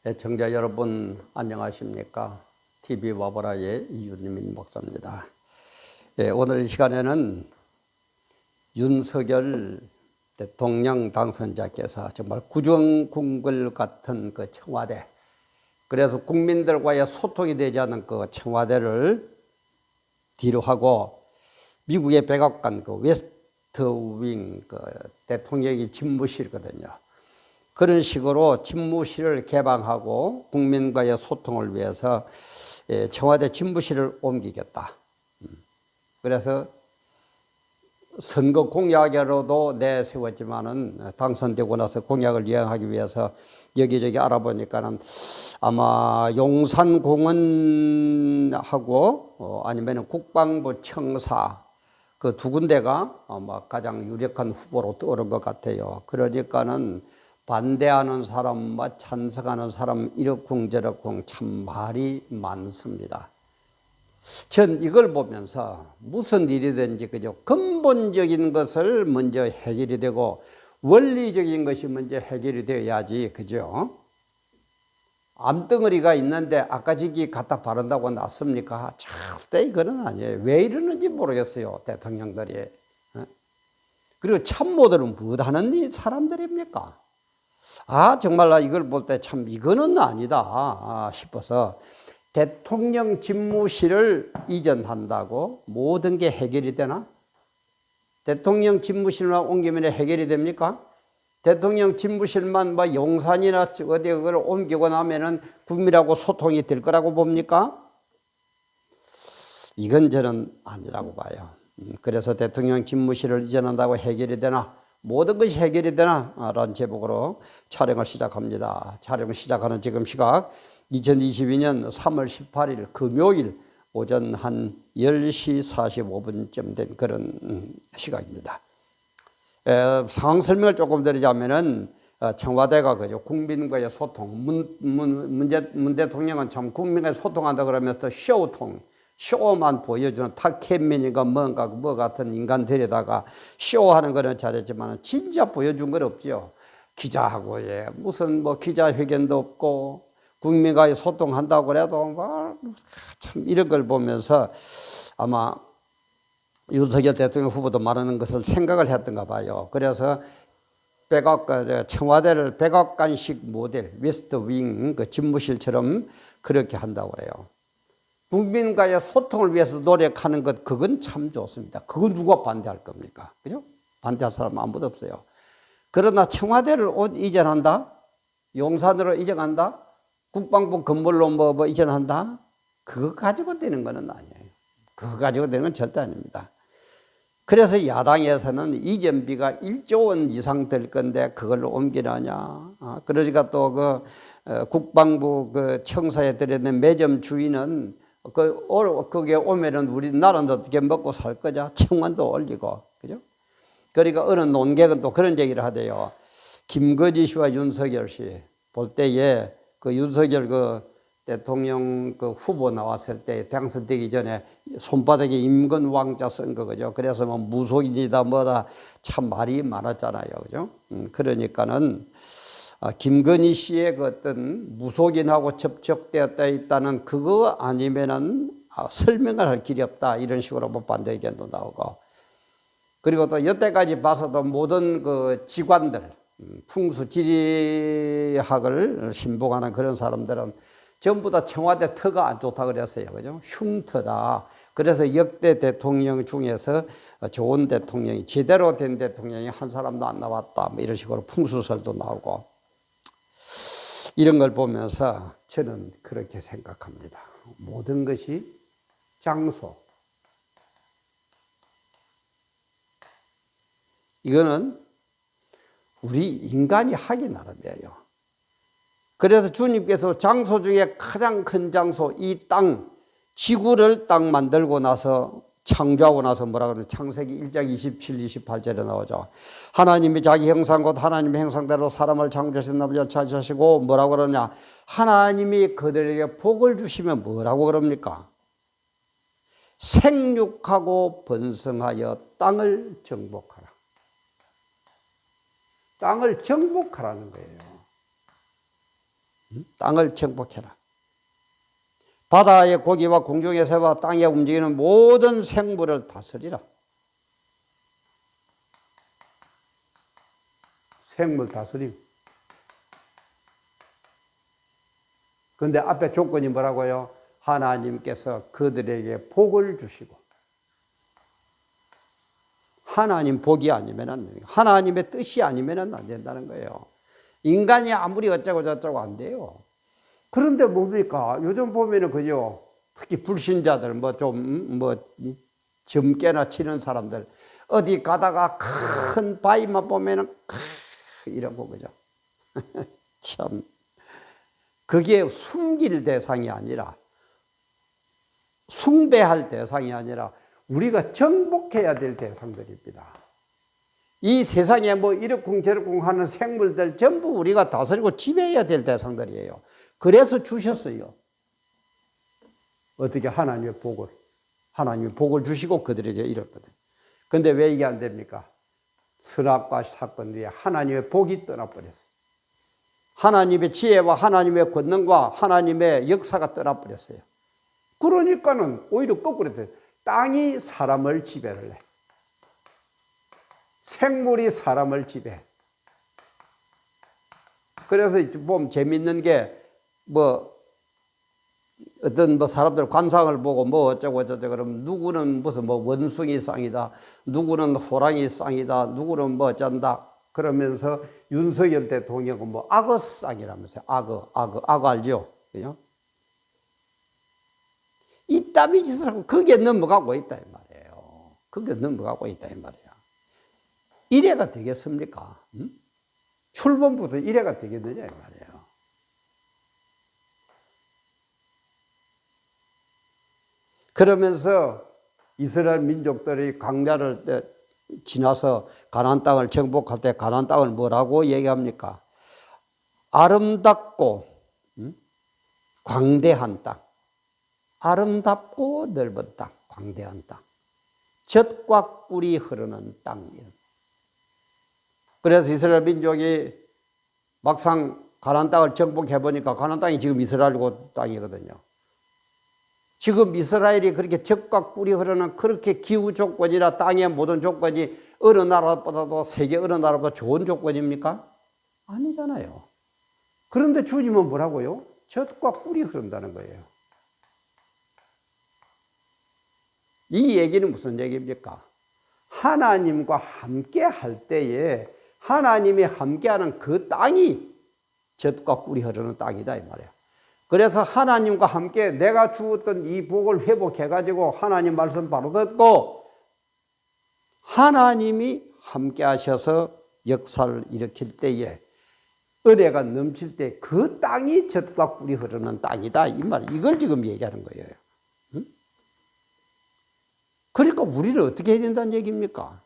애청자 여러분 안녕하십니까? TV 와보라의 이윤민 목사입니다. 오늘 이 시간에는 윤석열 대통령 당선자께서 정말 구정궁궐 같은 그 청와대, 그래서 국민들과의 소통이 되지 않은 그 청와대를 뒤로 하고 미국의 백악관 그 웨스트윙 그 대통령이 집무실이거든요. 그런 식으로 집무실을 개방하고 국민과의 소통을 위해서 청와대 집무실을 옮기겠다. 그래서 선거 공약으로도 내세웠지만은 당선되고 나서 공약을 이행하기 위해서 여기저기 알아보니까는 아마 용산공원하고 아니면 국방부 청사 그 두 군데가 아마 가장 유력한 후보로 떠오른 것 같아요. 그러니까는 반대하는 사람과 찬성하는 사람 이러쿵저러쿵 참 말이 많습니다. 전 이걸 보면서 무슨 일이든지 그죠, 근본적인 것을 먼저 해결이 되고 원리적인 것이 먼저 해결이 되어야지, 그죠? 암덩어리가 있는데 아까지기 갖다 바른다고 낫습니까? 절대 이거는 아니에요. 왜 이러는지 모르겠어요, 대통령들이. 그리고 참모들은 무엇하는 사람들입니까? 정말 나 이걸 볼 때 참 이거는 아니다 싶어서 대통령 집무실을 이전한다고 모든 게 해결이 되나? 대통령 집무실만 옮기면 해결이 됩니까? 대통령 집무실만 뭐 용산이나 어디 그걸 옮기고 나면은 국민하고 소통이 될 거라고 봅니까? 이건 저는 아니라고 봐요. 그래서 대통령 집무실을 이전한다고 해결이 되나? 모든 것이 해결이 되나? 라는 제목으로 촬영을 시작합니다. 촬영을 시작하는 지금 시각 2022년 3월 18일 금요일 오전 한 10시 45분쯤 된 그런 시각입니다. 상황 설명을 조금 드리자면은 청와대가 그죠, 국민과의 소통, 문 대통령은 참 국민과 소통한다 그러면서 쇼만 보여주는 탁현민이가 뭔가 뭐 같은 인간 데려다가 쇼하는 거는 잘했지만 진짜 보여준 건 없죠. 기자하고 무슨 뭐 기자회견도 없고 국민과의 소통한다고 그래도 참 이런 걸 보면서 아마 윤석열 대통령 후보도 말하는 것을 생각을 했던가 봐요. 그래서 청와대를 백악관식 모델, 웨스트윙 그 집무실처럼 그렇게 한다고 그래요. 국민과의 소통을 위해서 노력하는 것, 그건 참 좋습니다. 그건 누가 반대할 겁니까? 그죠? 반대할 사람 아무도 없어요. 그러나 청와대를 이전한다? 용산으로 이전한다? 국방부 건물로 뭐 이전한다? 그거 가지고 되는 건 아니에요. 그거 가지고 되는 건 절대 아닙니다. 그래서 야당에서는 이전비가 1조 원 이상 될 건데 그걸로 옮기라냐. 그러니까 또 국방부 청사에 들여있는 매점 주인은 거기에 오면은 우리나라는 어떻게 먹고 살 거냐. 청원도 올리고. 그죠? 그러니까 어느 논객은 또 그런 얘기를 하대요. 김건희 씨와 윤석열 씨 볼 때에 윤석열 대통령 후보 나왔을 때 당선되기 전에 손바닥에 임건왕자 쓴 거죠. 그래서 뭐 무속인이다 뭐다 참 말이 많았잖아요. 그죠? 그러니까는 김건희 씨의 어떤 무속인하고 접촉되었다 있다는 그거 아니면은 설명을 할 길이 없다, 이런 식으로 뭐 반대 의견도 나오고. 그리고 또 여태까지 봐서도 모든 직관들, 풍수 지리학을 신봉하는 그런 사람들은 전부 다 청와대 터가 안 좋다 그랬어요. 그죠? 흉터다. 그래서 역대 대통령 중에서 좋은 대통령이, 제대로 된 대통령이 한 사람도 안 나왔다, 뭐 이런 식으로 풍수설도 나오고. 이런 걸 보면서 저는 그렇게 생각합니다. 모든 것이 장소. 이거는 우리 인간이 하기 나름이에요. 그래서 주님께서 장소 중에 가장 큰 장소, 이 땅, 지구를 딱 만들고 나서, 창조하고 나서 뭐라 그러면 창세기 1장 27, 28절에 나오죠. 하나님이 자기 형상 곧 하나님의 형상대로 사람을 창조하셨나보다 찾으시고 뭐라고 그러냐. 하나님이 그들에게 복을 주시면 뭐라고 그럽니까? 생육하고 번성하여 땅을 정복하라. 땅을 정복하라는 거예요. 땅을 정복해라. 바다의 고기와 공중의 새와 땅에 움직이는 모든 생물을 다스리라. 생물 다스림. 그런데 앞에 조건이 뭐라고요? 하나님께서 그들에게 복을 주시고. 하나님 복이 아니면 안 돼요. 하나님의 뜻이 아니면 안 된다는 거예요. 인간이 아무리 어쩌고 저쩌고 안 돼요. 그런데 뭡니까? 요즘 보면은 그죠? 특히 불신자들, 점괘나 치는 사람들, 어디 가다가 큰 바위만 보면은, 이러고, 그죠? 참. 그게 숨길 대상이 아니라, 숭배할 대상이 아니라, 우리가 정복해야 될 대상들입니다. 이 세상에 이러쿵저러쿵 하는 생물들 전부 우리가 다스리고 지배해야 될 대상들이에요. 그래서 주셨어요. 어떻게 하나님이 복을 주시고 그들에게 이뤘거든. 근데 왜 이게 안 됩니까? 선악과 사건 뒤에 하나님의 복이 떠나버렸어요. 하나님의 지혜와 하나님의 권능과 하나님의 역사가 떠나버렸어요. 그러니까는 오히려 거꾸로 돼요. 땅이 사람을 지배를 해. 생물이 사람을 지배해. 그래서 보면 재밌는 게 어떤 사람들 관상을 보고 어쩌고 저쩌고 그러면 누구는 무슨 원숭이 쌍이다, 누구는 호랑이 쌍이다, 누구는 어쩐다 그러면서 윤석열 대통령은 악어 쌍이라면서요. 악어 알죠? 그죠? 이따위 짓을 하고 그게 넘어가고 있다 이 말이에요. 그게 넘어가고 있다 이 말이에요. 이래가 되겠습니까? 출범부터 이래가 되겠느냐 이 말이에요. 그러면서 이스라엘 민족들이 광야를 지나서 가나안 땅을 정복할 때 가나안 땅을 뭐라고 얘기합니까? 아름답고 광대한 땅. 아름답고 넓은 땅, 광대한 땅. 젖과 꿀이 흐르는 땅. 그래서 이스라엘 민족이 막상 가나안 땅을 정복해 보니까 가나안 땅이 지금 이스라엘 땅이거든요. 지금 이스라엘이 그렇게 젖과 꿀이 흐르는 그렇게 기후 조건이나 땅의 모든 조건이 어느 나라보다도 세계 어느 나라보다 좋은 조건입니까? 아니잖아요. 그런데 주님은 뭐라고요? 젖과 꿀이 흐른다는 거예요. 이 얘기는 무슨 얘기입니까? 하나님과 함께 할 때에 하나님이 함께하는 그 땅이 젖과 꿀이 흐르는 땅이다 이 말이에요. 그래서 하나님과 함께 내가 주었던 이 복을 회복해가지고 하나님 말씀 바로 듣고 하나님이 함께 하셔서 역사를 일으킬 때에 은혜가 넘칠 때 그 땅이 젖과 꿀이 흐르는 땅이다 이 말. 이걸 지금 얘기하는 거예요. 응? 그러니까 우리는 어떻게 해야 된다는 얘기입니까?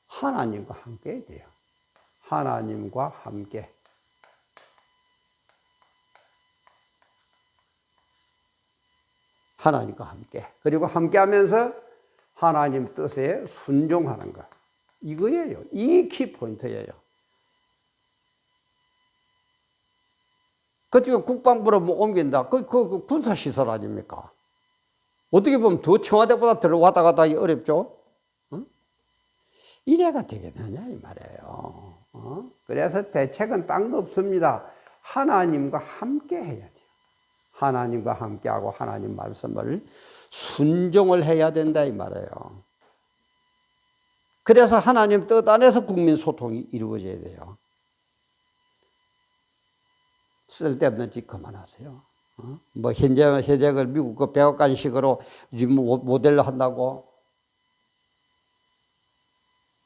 하나님과 함께 해야 돼요. 하나님과 함께. 하나님과 함께. 그리고 함께 하면서 하나님 뜻에 순종하는 것. 이거예요. 이 키포인트예요. 그쪽에 국방부로 옮긴다. 그 군사시설 아닙니까? 어떻게 보면 더 청와대보다 들어왔다 갔다 하기 어렵죠? 어? 이래가 되겠느냐, 이 말이에요. 그래서 대책은 딴 거 없습니다. 하나님과 함께 해야 돼요. 하나님과 함께하고 하나님 말씀을 순종을 해야 된다, 이 말이에요. 그래서 하나님 뜻 안에서 국민 소통이 이루어져야 돼요. 쓸데없는 짓 그만하세요. 혜택을 미국 그 백악관식으로 모델로 한다고.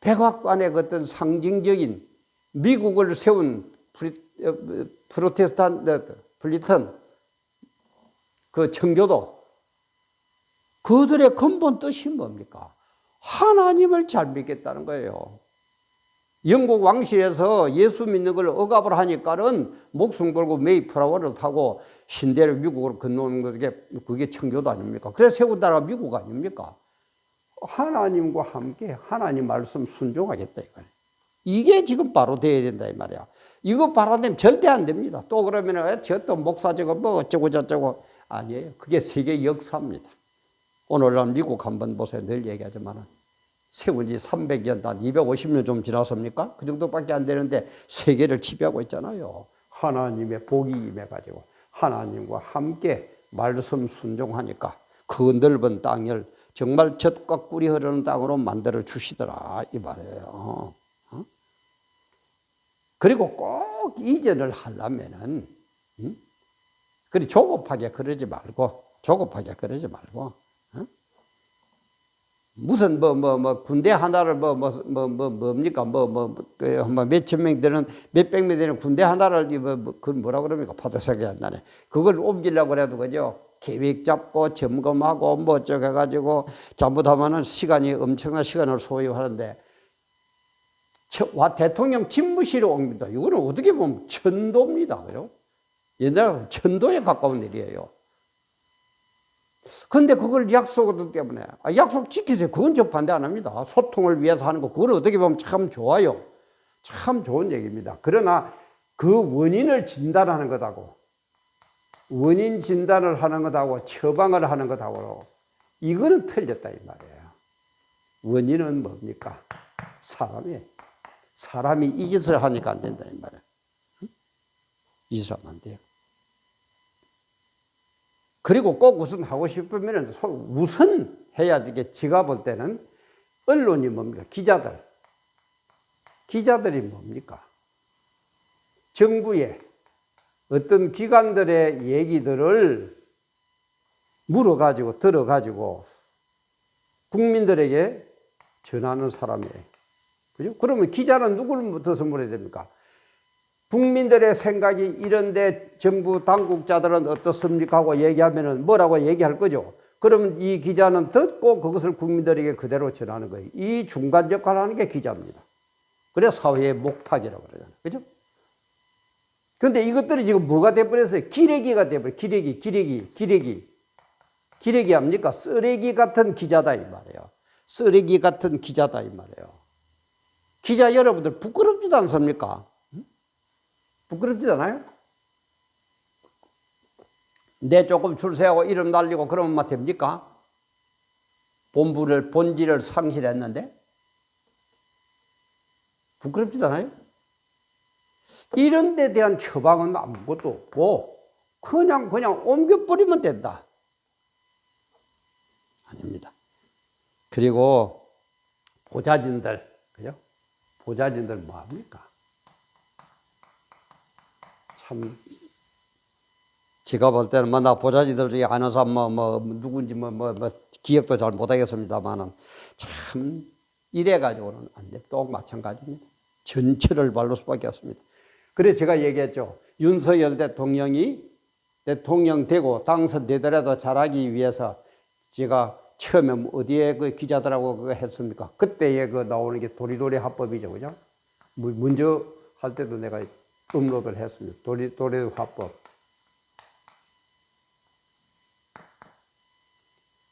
백악관의 어떤 상징적인 미국을 세운 블리턴 그 청교도 그들의 근본 뜻이 뭡니까? 하나님을 잘 믿겠다는 거예요. 영국 왕실에서 예수 믿는 걸 억압을 하니까는 목숨 걸고 메이플라워를 타고 신대를 미국으로 건너오는 그게 청교도 아닙니까? 그래서 세운 나라가 미국 아닙니까? 하나님과 함께 하나님 말씀 순종하겠다 이거예요. 이게 지금 바로 돼야 된다 이 말이야. 이거 발화되면 절대 안 됩니다. 또 그러면 저 또 목사 저거 뭐 어쩌고 저쩌고 아니에요. 그게 세계 역사입니다. 오늘날 미국 한번 보세요. 늘 얘기하지만 세운 지 300년, 단 250년 좀 지났습니까? 그 정도밖에 안 되는데 세계를 지배하고 있잖아요. 하나님의 복이 임해가지고 하나님과 함께 말씀 순종하니까 그 넓은 땅을 정말 젖과 꿀이 흐르는 땅으로 만들어 주시더라 이 말이에요. 그리고 꼭 이전을 하려면은 그리 조급하게 그러지 말고 무슨 군대 하나를 뭡니까 몇천 명 되는 몇백 명 되는 군대 하나를 그 뭐라 그럽니까 파도색이 안 나네. 그걸 옮기려고 그래도 그죠. 계획 잡고 점검하고 뭐 어쩌고 해가지고 잘못하면은 시간이 엄청난 시간을 소요하는데 대통령 집무실로 옮긴다. 이거는 어떻게 보면 천도입니다. 그죠? 옛날에 천도에 가까운 일이에요. 근데 그걸 약속 때문에 약속 지키세요. 그건 저 반대 안 합니다. 소통을 위해서 하는 거 그건 어떻게 보면 참 좋아요. 참 좋은 얘기입니다. 그러나 그 원인을 진단하는 것하고 원인 진단을 하는 것하고 처방을 하는 것하고 이거는 틀렸다 이 말이에요. 원인은 뭡니까? 사람이 이 짓을 하니까 안 된다 이 말이에요. 이 짓을 하면 안 돼요. 그리고 꼭 우선 하고 싶으면 우선 해야 되게 제가 볼 때는 언론이 뭡니까? 기자들이 뭡니까? 정부의 어떤 기관들의 얘기들을 물어가지고 들어가지고 국민들에게 전하는 사람이에요. 그죠? 그러면 기자는 누구부터 물어야 됩니까? 국민들의 생각이 이런데 정부 당국자들은 어떻습니까? 하고 얘기하면은 뭐라고 얘기할 거죠? 그러면 이 기자는 듣고 그것을 국민들에게 그대로 전하는 거예요. 이 중간 역할을 하는 게 기자입니다. 그래서 사회의 목탁이라고 그러잖아요. 그죠? 근데 이것들이 지금 뭐가 돼버렸어요? 기레기가 돼버려요. 기레기 합니까? 쓰레기 같은 기자다 이 말이에요. 쓰레기 같은 기자다 이 말이에요. 기자 여러분들 부끄럽지도 않습니까? 부끄럽지 않아요? 내 조금 줄 세우고 이름 날리고 그러면 막 됩니까? 본질을 상실했는데? 부끄럽지 않아요? 이런 데 대한 처방은 아무것도 없고 그냥 옮겨버리면 된다. 아닙니다. 그리고 보좌진들, 그죠? 보좌진들 뭐합니까? 참, 제가 볼 때는 나 보좌진들 중에 아는 사람 누군지 기억도 잘 못하겠습니다만은 참 이래가지고는 안 돼. 또 마찬가지입니다. 전체를 바를 수밖에 없습니다. 그래서 제가 얘기했죠. 윤석열 대통령이 대통령 되고 당선되더라도 잘하기 위해서 제가 처음에 어디에 그 기자들하고 그거 했습니까? 그때에 그 나오는 게 도리도리 화법이죠. 그죠? 먼저 할 때도 내가 업로드를 했습니다. 도리도리 화법.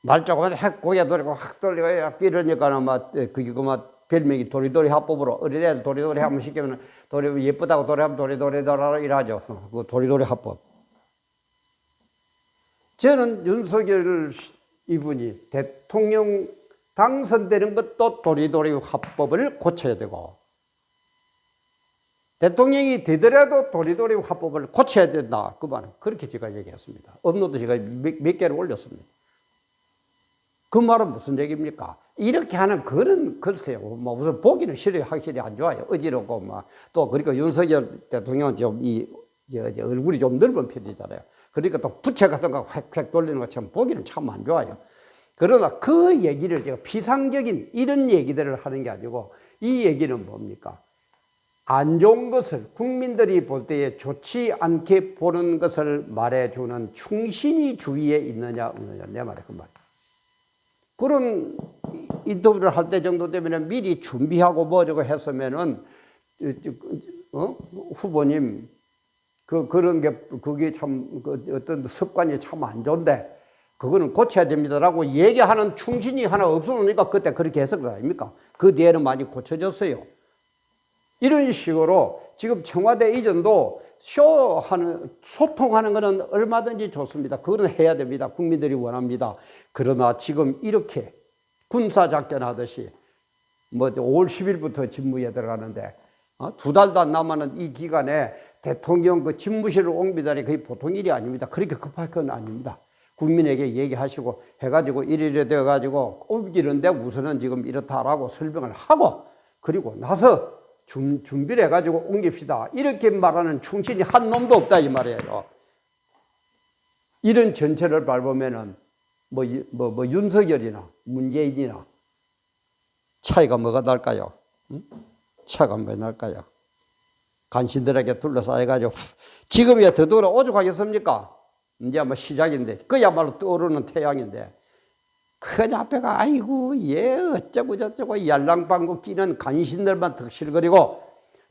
말 조금 고개 돌리고 확 돌리고 이러니까는 그게 별명이 도리도리 화법으로 어린애들 도리도리 하면 시키면 예쁘다고 도리하면 도리도리 이러죠. 그 도리도리 화법. 저는 윤석열 이분이 대통령 당선되는 것도 도리도리 화법을 고쳐야 되고 대통령이 되더라도 도리도리 화법을 고쳐야 된다. 그 말은 그렇게 제가 얘기했습니다. 업로드 제가 몇 개를 올렸습니다. 그 말은 무슨 얘기입니까? 이렇게 하는 그런 글쎄요. 무슨 보기는 싫어요. 확실히 안 좋아요. 어지럽고 또 그리고 윤석열 대통령은 좀 얼굴이 좀 넓은 편이잖아요. 그러니까 또 부채 같은 거 획획 돌리는 것처럼 보기는 참 안 좋아요. 그러나 그 얘기를 제가 피상적인 이런 얘기들을 하는 게 아니고 이 얘기는 뭡니까? 안 좋은 것을 국민들이 볼 때에 좋지 않게 보는 것을 말해주는 충신이 주위에 있느냐 없느냐 내 말이 그 말이에요. 그런 인터뷰를 할 때 정도 되면 미리 준비하고 뭐저고 했으면은 후보님 그런 게 그게 참 어떤 습관이 참 안 좋은데 그거는 고쳐야 됩니다라고 얘기하는 충신이 하나 없으니까 그때 그렇게 했을 거 아닙니까? 그 뒤에는 많이 고쳐졌어요. 이런 식으로 지금 청와대 이전도 소통하는 것은 얼마든지 좋습니다. 그거는 해야 됩니다. 국민들이 원합니다. 그러나 지금 이렇게 군사작전 하듯이 뭐 5월 10일부터 집무에 들어가는데 2달도 안 남았는 이 기간에 대통령 그 집무실을 옮기다니 그게 보통 일이 아닙니다. 그렇게 급할 건 아닙니다. 국민에게 얘기하시고 해가지고 일일이 되어가지고 옮기는데 우선은 지금 이렇다라고 설명을 하고 그리고 나서 준비를 해가지고 옮깁시다. 이렇게 말하는 충신이 한 놈도 없다 이 말이에요. 이런 전체를 밟으면은 윤석열이나 문재인이나 차이가 뭐가 날까요? 차이가 뭐가 날까요? 간신들에게 둘러싸여가지고 지금이야 더더욱 오죽하겠습니까? 이제 뭐 시작인데 그야말로 떠오르는 태양인데 그 앞에가 아이고 어쩌고 저쩌고 yar랑방구 끼는 간신들만 득실거리고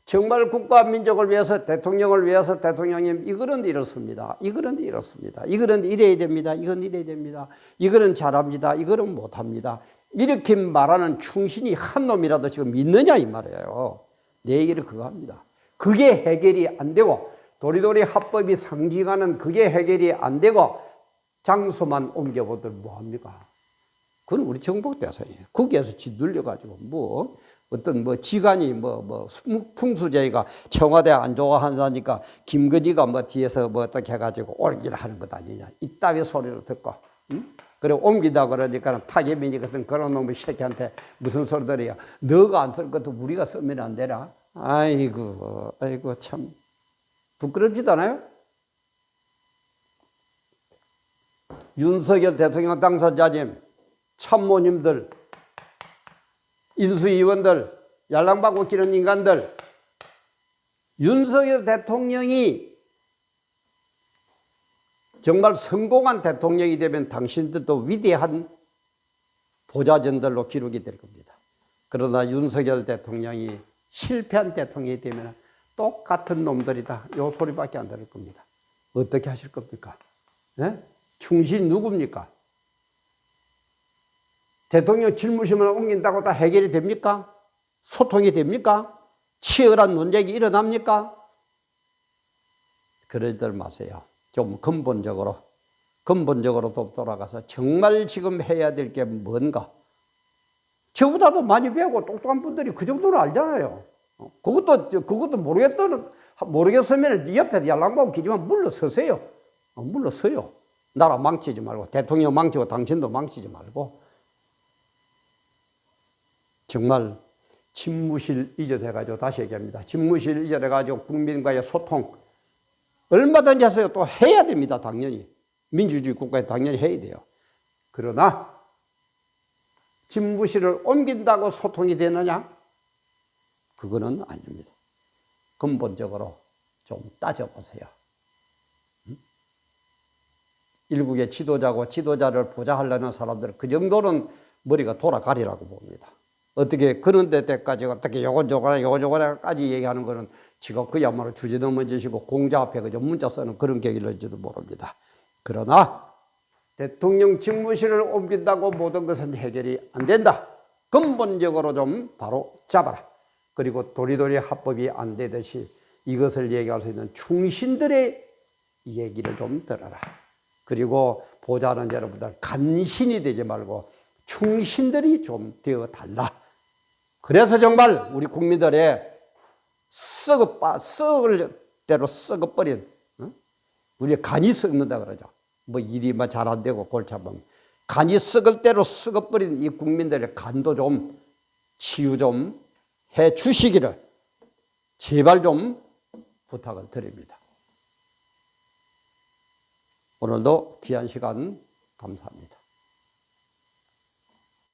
정말 국가 민족을 위해서 대통령을 위해서 대통령님 이거는 이렇습니다. 이거는 이렇습니다. 이거는 이래야 됩니다. 이건 이래야 됩니다. 이거는 잘합니다. 이거는 못합니다. 이렇게 말하는 충신이 한 놈이라도 지금 있느냐 이 말이에요. 내 얘기를 그거 합니다. 그게 해결이 안 되고 도리도리 합법이 상징하는 그게 해결이 안 되고 장소만 옮겨보들 뭐합니까? 그건 우리 정복 대상이에요. 거기에서 짓눌려가지고 어떤 지간이 풍수제가 청와대 안 좋아한다니까 김건희가 뒤에서 어떻게 해가지고 옮기라 하는 것 아니냐. 이따위 소리를 듣고, 응? 그래 옮기다 그러니까 타계민이 같은 그런 놈의 새끼한테 무슨 소리들이야. 너가 안 쓸 것도 우리가 쓰면 안 되나? 아이고 참 부끄럽지도 않아요? 윤석열 대통령 당선자님, 참모님들, 인수위원들, yar랑방구 끼는 인간들, 윤석열 대통령이 정말 성공한 대통령이 되면 당신들도 위대한 보좌진들로 기록이 될 겁니다. 그러나 윤석열 대통령이 실패한 대통령이 되면 똑같은 놈들이다. 요 소리밖에 안 들을 겁니다. 어떻게 하실 겁니까? 네? 충신 누굽니까? 대통령 집무실만 옮긴다고 다 해결이 됩니까? 소통이 됩니까? 치열한 논쟁이 일어납니까? 그러지들 마세요. 좀 근본적으로 또 돌아가서 정말 지금 해야 될 게 뭔가. 저보다도 많이 배우고 똑똑한 분들이 그 정도는 알잖아요. 그것도 모르겠으면 옆에 yar랑방구 끼지만 물러서세요. 물러서요. 나라 망치지 말고, 대통령 망치고 당신도 망치지 말고. 정말 집무실 이전해가지고 다시 얘기합니다. 집무실 이전해가지고 국민과의 소통 얼마든지 하세요. 또 해야 됩니다. 당연히. 민주주의 국가에 당연히 해야 돼요. 그러나 집무실을 옮긴다고 소통이 되느냐? 그거는 아닙니다. 근본적으로 좀 따져보세요. 일국의 지도자고 지도자를 보좌하려는 사람들은 그 정도는 머리가 돌아가리라고 봅니다. 어떻게 그런 데까지 어떻게 요거저거까지 얘기하는 거는 지금 그야말로 주제넘어지시고 공자 앞에 그저 문자 쓰는 그런 격일지도 모릅니다. 그러나 대통령 집무실을 옮긴다고 모든 것은 해결이 안 된다. 근본적으로 좀 바로 잡아라. 그리고 도리도리 합법이 안 되듯이 이것을 얘기할 수 있는 충신들의 얘기를 좀 들어라. 그리고 보좌하는 여러분들 간신이 되지 말고 충신들이 좀 되어 달라. 그래서 정말 우리 국민들의 썩을 대로 썩어버린, 우리 간이 썩는다 그러죠. 일이 잘 안 되고 골치 아프면 간이 썩을 대로 썩어버린 이 국민들의 간도 좀 치유 좀 해 주시기를 제발 좀 부탁을 드립니다. 오늘도 귀한 시간 감사합니다.